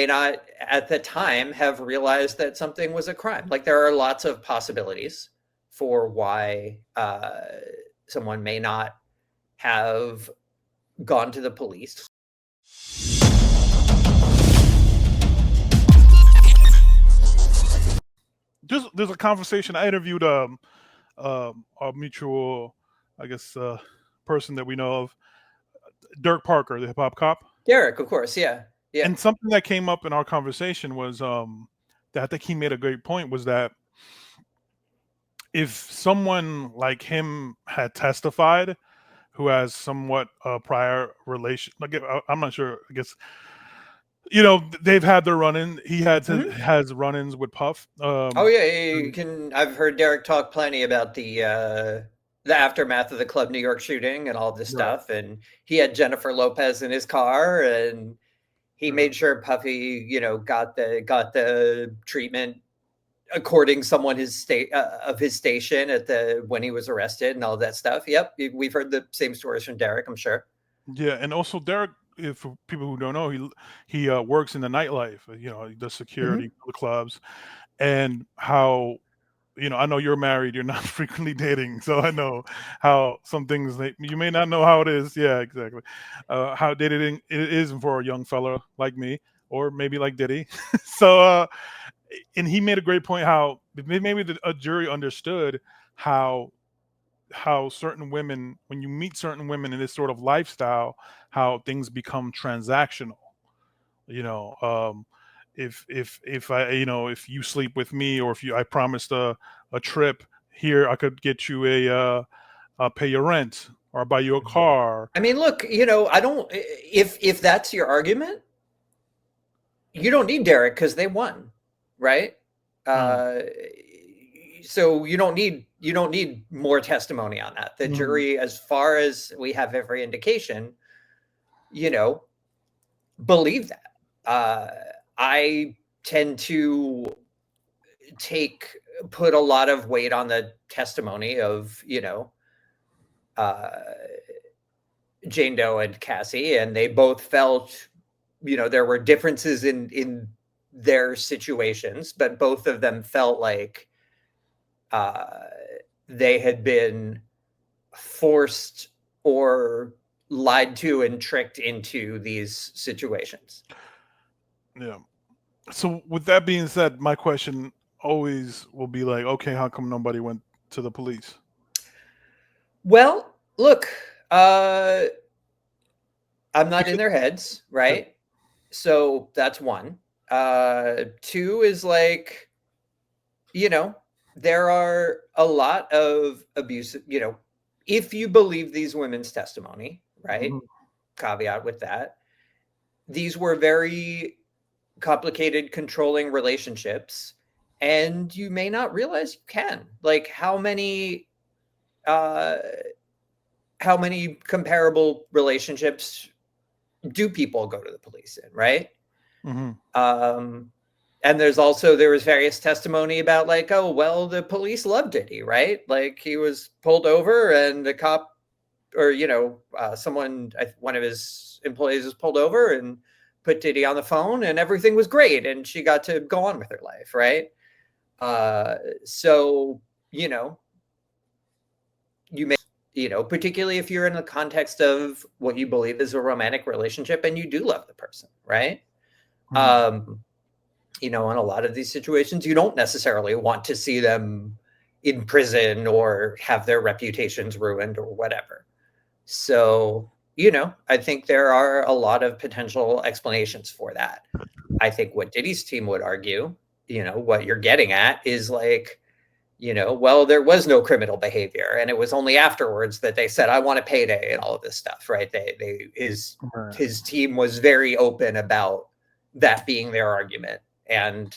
may not at the time have realized that something was a crime. Like there are lots of possibilities for why someone may not have gone to the police. There's a conversation. I interviewed our mutual, I guess, person that we know of, Dirk Parker, the hip hop cop. Derek, of course, yeah, yeah. And something that came up in our conversation was that I think he made a great point, was that if someone like him had testified, who has somewhat prior relation, like I'm not sure, I guess, they've had their run-in. He has run-ins with Puff. Oh yeah, you can. I've heard Derek talk plenty about the aftermath of the Club New York shooting and all this Right. stuff, and he had Jennifer Lopez in his car, and he made sure Puffy, got the treatment according someone of his station when he was arrested and all that stuff. Yep, we've heard the same stories from Derek, I'm sure. Yeah, and also Derek, for people who don't know, he works in the nightlife. He does security for the clubs, and how, I know you're married, you're not frequently dating, so I know how some things you may not know how it is. Yeah, exactly. How dating it is for a young fella like me, or maybe like Diddy. So, and he made a great point how maybe a jury understood how certain women, when you meet certain women in this sort of lifestyle, how things become transactional. You know, if I, if you sleep with me, or if I promised a trip here, I could get you I'll pay your rent, or I'll buy you a car. I mean, look, I don't. If that's your argument, you don't need Derek because they won, right? So you don't need more testimony on that. The jury, as far as we have every indication, believe that. I tend to put a lot of weight on the testimony of Jane Doe and Cassie, and they both felt there were differences in their situations, but both of them felt like they had been forced or lied to and tricked into these situations. Yeah. So with that being said, my question always will be like, okay, how come nobody went to the police? Well, look, I'm not in their heads, right? Sure. So that's one. Two is like, there are a lot of abusive, if you believe these women's testimony, right? Caveat with that. These were very complicated, controlling relationships, and you may not realize you can. Like how many comparable relationships do people go to the police in, right? And there was various testimony about like, oh, well, the police loved Diddy, right? Like he was pulled over and the cop, or, one of his employees was pulled over and put Diddy on the phone and everything was great. And she got to go on with her life, right? So, you may, particularly if you're in the context of what you believe is a romantic relationship and you do love the person, right? In a lot of these situations, you don't necessarily want to see them in prison or have their reputations ruined or whatever. So, I think there are a lot of potential explanations for that. I think what Diddy's team would argue, what you're getting at is like, well, there was no criminal behavior, and it was only afterwards that they said, I want a payday and all of this stuff, right? His team was very open about that being their argument. And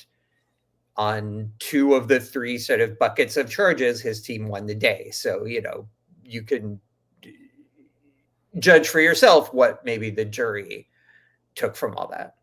on 2 of the 3 sort of buckets of charges, his team won the day. So, you can judge for yourself what maybe the jury took from all that.